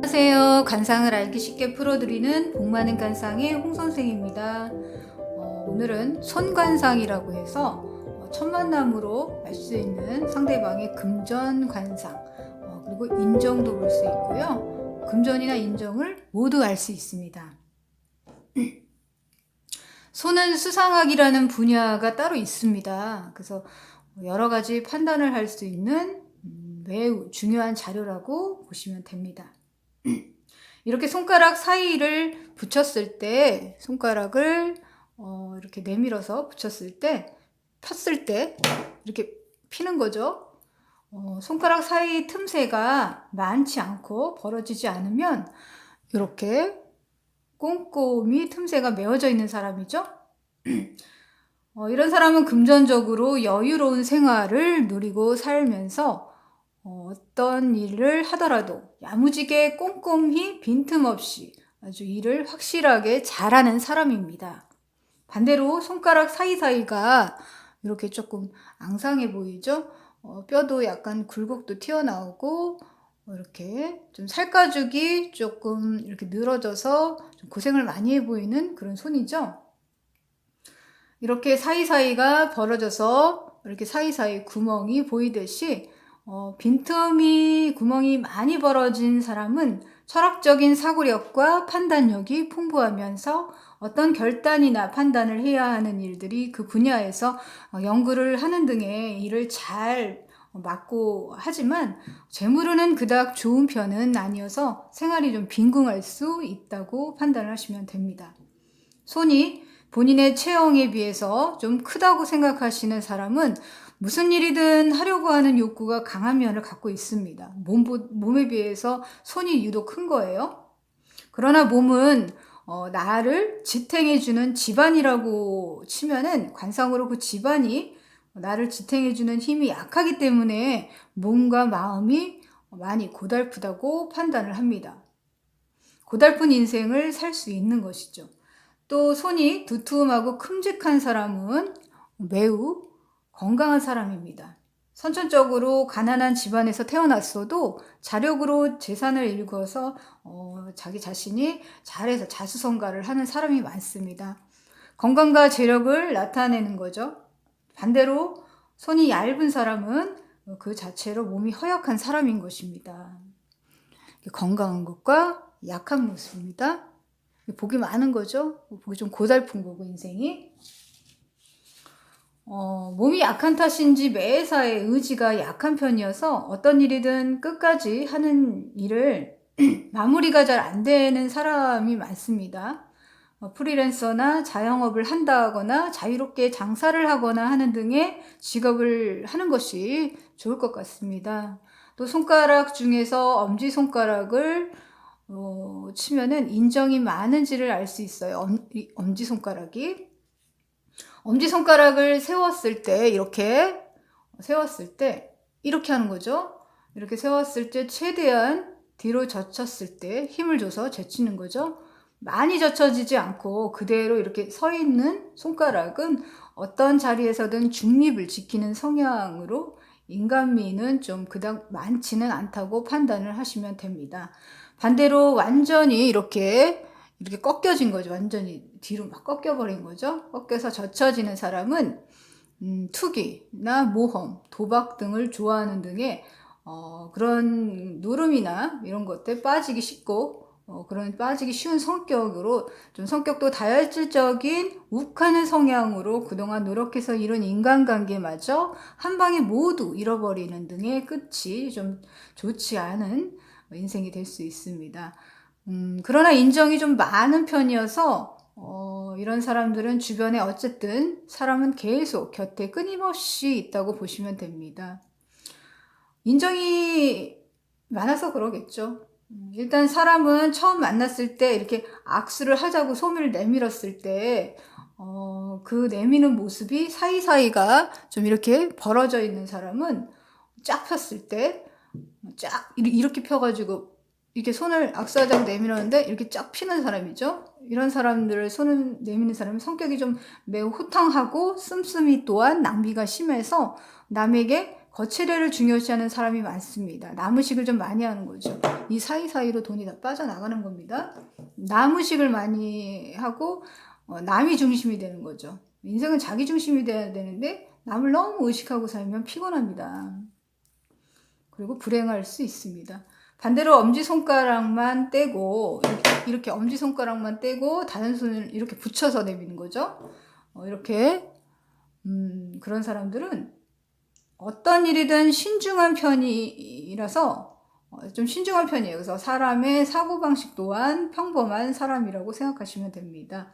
안녕하세요. 간상을 알기 쉽게 풀어드리는 복 많은 간상의 홍선생입니다. 오늘은 손관상이라고 해서 첫 만남으로 알 수 있는 상대방의 금전관상, 그리고 인정도 볼 수 있고요. 금전이나 인정을 모두 알 수 있습니다. 손은 수상학이라는 분야가 따로 있습니다. 그래서 여러 가지 판단을 할 수 있는 매우 중요한 자료라고 보시면 됩니다. 이렇게 손가락 사이를 붙였을 때, 손가락을 이렇게 내밀어서 붙였을 때, 폈을 때 이렇게 피는 거죠. 손가락 사이 틈새가 많지 않고 벌어지지 않으면 이렇게 꼼꼼히 틈새가 메워져 있는 사람이죠. 이런 사람은 금전적으로 여유로운 생활을 누리고 살면서 어떤 일을 하더라도 야무지게 꼼꼼히 빈틈없이 아주 일을 확실하게 잘하는 사람입니다. 반대로 손가락 사이사이가 이렇게 조금 앙상해 보이죠? 뼈도 약간 굴곡도 튀어나오고 이렇게 좀 살가죽이 조금 이렇게 늘어져서 좀 고생을 많이 해 보이는 그런 손이죠. 이렇게 사이사이가 벌어져서 이렇게 사이사이 구멍이 보이듯이 빈틈이 구멍이 많이 벌어진 사람은 철학적인 사고력과 판단력이 풍부하면서 어떤 결단이나 판단을 해야 하는 일들이 그 분야에서 연구를 하는 등의 일을 잘 맡고 하지만 재물은 그닥 좋은 편은 아니어서 생활이 좀 빈궁할 수 있다고 판단을 하시면 됩니다. 손이 본인의 체형에 비해서 좀 크다고 생각하시는 사람은 무슨 일이든 하려고 하는 욕구가 강한 면을 갖고 있습니다. 몸에 비해서 손이 유독 큰 거예요. 그러나 몸은 나를 지탱해주는 집안이라고 치면은 관상으로 그 집안이 나를 지탱해주는 힘이 약하기 때문에 몸과 마음이 많이 고달프다고 판단을 합니다. 고달픈 인생을 살 수 있는 것이죠. 또 손이 두툼하고 큼직한 사람은 매우 건강한 사람입니다. 선천적으로 가난한 집안에서 태어났어도 자력으로 재산을 일궈서 자기 자신이 잘해서 자수성가를 하는 사람이 많습니다. 건강과 재력을 나타내는 거죠. 반대로 손이 얇은 사람은 그 자체로 몸이 허약한 사람인 것입니다. 건강한 것과 약한 모습입니다. 복이 많은 거죠. 복이 좀 고달픈 거고 인생이. 몸이 약한 탓인지 매사에 의지가 약한 편이어서 어떤 일이든 끝까지 하는 일을 마무리가 잘 안 되는 사람이 많습니다. 프리랜서나 자영업을 한다거나 자유롭게 장사를 하거나 하는 등의 직업을 하는 것이 좋을 것 같습니다. 또 손가락 중에서 엄지손가락을 치면은 인정이 많은지를 알 수 있어요. 엄지손가락이. 엄지손가락을 세웠을 때 이렇게 하는 거죠. 이렇게 세웠을 때 최대한 뒤로 젖혔을 때 힘을 줘서 젖히는 거죠. 많이 젖혀지지 않고 그대로 이렇게 서 있는 손가락은 어떤 자리에서든 중립을 지키는 성향으로 인간미는 좀 그닥 많지는 않다고 판단을 하시면 됩니다. 반대로 완전히 이렇게 꺾여진 거죠. 완전히 뒤로 막 꺾여버린 거죠. 꺾여서 젖혀지는 사람은 투기나 모험, 도박 등을 좋아하는 등의 그런 노름이나 이런 것들 빠지기 쉽고 그런 빠지기 쉬운 성격으로 좀 성격도 다혈질적인 욱하는 성향으로 그동안 노력해서 이룬 인간관계마저 한 방에 모두 잃어버리는 등의 끝이 좀 좋지 않은 인생이 될 수 있습니다. 그러나 인정이 좀 많은 편이어서 이런 사람들은 주변에 어쨌든 사람은 계속 곁에 끊임없이 있다고 보시면 됩니다. 인정이 많아서 그러겠죠. 일단 사람은 처음 만났을 때 이렇게 악수를 하자고 손을 내밀었을 때 그 내미는 모습이 사이사이가 좀 이렇게 벌어져 있는 사람은 쫙 폈을 때 쫙 이렇게 펴가지고 이렇게 손을 악수하자고 내밀었는데 이렇게 쫙 피는 사람이죠. 이런 사람들을 손을 내미는 사람은 성격이 좀 매우 호탕하고 씀씀이 또한 낭비가 심해서 남에게 거치대를 중요시하는 사람이 많습니다. 남의식을 좀 많이 하는 거죠. 이 사이사이로 돈이 다 빠져나가는 겁니다. 남의식을 많이 하고 남이 중심이 되는 거죠. 인생은 자기 중심이 돼야 되는데 남을 너무 의식하고 살면 피곤합니다. 그리고 불행할 수 있습니다. 반대로 엄지손가락만 떼고 이렇게 엄지손가락만 떼고 다른 손을 이렇게 붙여서 내미는 거죠. 이렇게 그런 사람들은 어떤 일이든 신중한 편이라서 좀 신중한 편이에요. 그래서 사람의 사고방식 또한 평범한 사람이라고 생각하시면 됩니다.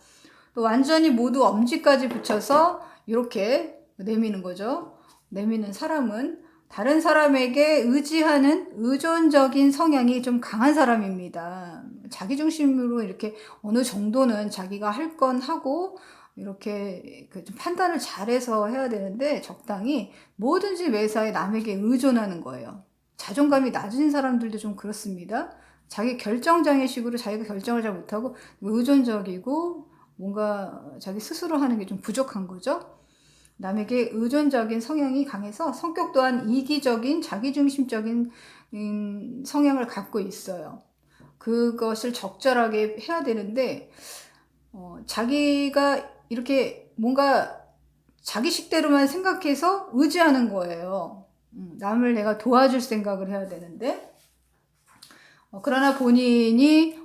또 완전히 모두 엄지까지 붙여서 이렇게 내미는 거죠. 내미는 사람은 다른 사람에게 의지하는 의존적인 성향이 좀 강한 사람입니다. 자기중심으로 이렇게 어느 정도는 자기가 할 건 하고 이렇게 좀 판단을 잘해서 해야 되는데 적당히 뭐든지 매사에 남에게 의존하는 거예요. 자존감이 낮은 사람들도 좀 그렇습니다. 자기 결정장애식으로 자기가 결정을 잘 못하고 의존적이고 뭔가 자기 스스로 하는 게 좀 부족한 거죠. 남에게 의존적인 성향이 강해서 성격 또한 이기적인 자기중심적인 성향을 갖고 있어요. 그것을 적절하게 해야 되는데 자기가 이렇게 뭔가 자기 식대로만 생각해서 의지하는 거예요. 남을 내가 도와줄 생각을 해야 되는데 그러나 본인이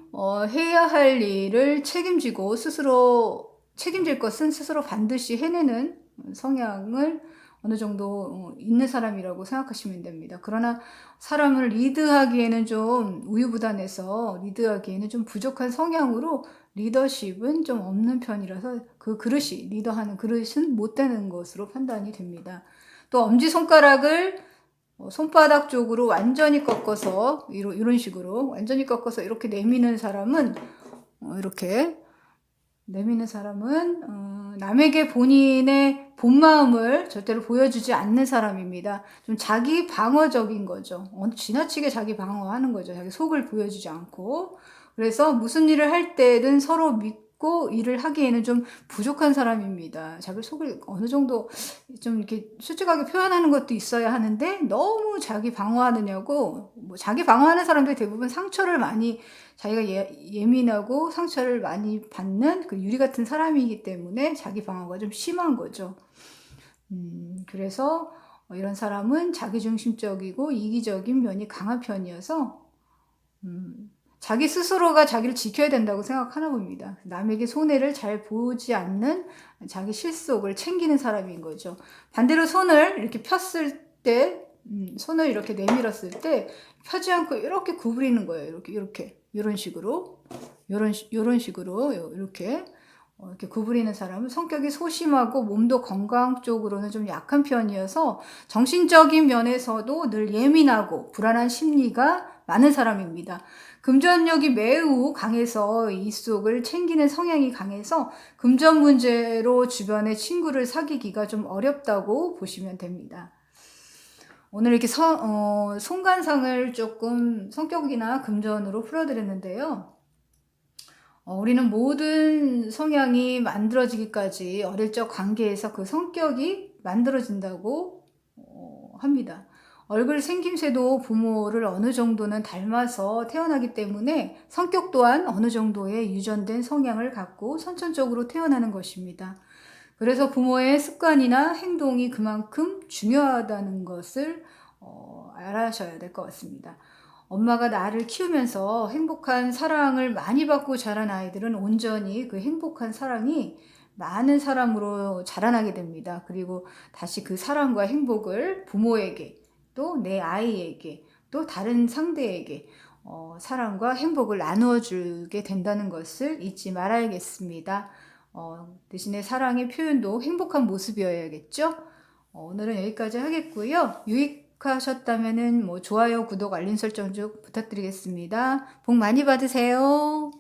해야 할 일을 책임지고 스스로 책임질 것은 스스로 반드시 해내는 성향을 어느 정도 있는 사람이라고 생각하시면 됩니다. 그러나 사람을 리드하기에는 좀 우유부단해서 리드하기에는 좀 부족한 성향으로 리더십은 좀 없는 편이라서 그 그릇이 리더하는 그릇은 못 되는 것으로 판단이 됩니다. 또 엄지손가락을 손바닥 쪽으로 완전히 꺾어서 이런 식으로 완전히 꺾어서 이렇게 내미는 사람은 이렇게 내미는 사람은 남에게 본인의 본 마음을 절대로 보여주지 않는 사람입니다. 좀 자기 방어적인 거죠. 지나치게 자기 방어하는 거죠. 자기 속을 보여주지 않고. 그래서 무슨 일을 할 때든 서로 믿고 일을 하기에는 좀 부족한 사람입니다. 자기 속을 어느 정도 좀 이렇게 솔직하게 표현하는 것도 있어야 하는데 너무 자기 방어하느냐고. 뭐 자기 방어하는 사람들이 대부분 상처를 많이 자기가 예민하고 상처를 많이 받는 그 유리 같은 사람이기 때문에 자기 방어가 좀 심한 거죠. 그래서 이런 사람은 자기중심적이고 이기적인 면이 강한 편이어서 자기 스스로가 자기를 지켜야 된다고 생각하나 봅니다. 남에게 손해를 잘 보지 않는 자기 실속을 챙기는 사람인 거죠. 반대로 손을 이렇게 폈을 때, 손을 이렇게 내밀었을 때 펴지 않고 이렇게 구부리는 거예요. 이런 식으로, 이런 식으로 이렇게 구부리는 사람은 성격이 소심하고 몸도 건강 쪽으로는 좀 약한 편이어서 정신적인 면에서도 늘 예민하고 불안한 심리가 많은 사람입니다. 금전력이 매우 강해서 이속을 챙기는 성향이 강해서 금전 문제로 주변의 친구를 사귀기가 좀 어렵다고 보시면 됩니다. 오늘 이렇게 손간상을 조금 성격이나 금전으로 풀어드렸는데요. 우리는 모든 성향이 만들어지기까지 어릴 적 관계에서 그 성격이 만들어진다고 합니다. 얼굴 생김새도 부모를 어느 정도는 닮아서 태어나기 때문에 성격 또한 어느 정도의 유전된 성향을 갖고 선천적으로 태어나는 것입니다. 그래서 부모의 습관이나 행동이 그만큼 중요하다는 것을 알아셔야 될 것 같습니다. 엄마가 나를 키우면서 행복한 사랑을 많이 받고 자란 아이들은 온전히 그 행복한 사랑이 많은 사람으로 자라나게 됩니다. 그리고 다시 그 사랑과 행복을 부모에게 또 내 아이에게 또 다른 상대에게 사랑과 행복을 나누어 주게 된다는 것을 잊지 말아야겠습니다. 대신에 사랑의 표현도 행복한 모습이어야겠죠? 오늘은 여기까지 하겠고요. 유익하셨다면은 좋아요, 구독, 알림 설정 좀 부탁드리겠습니다. 복 많이 받으세요.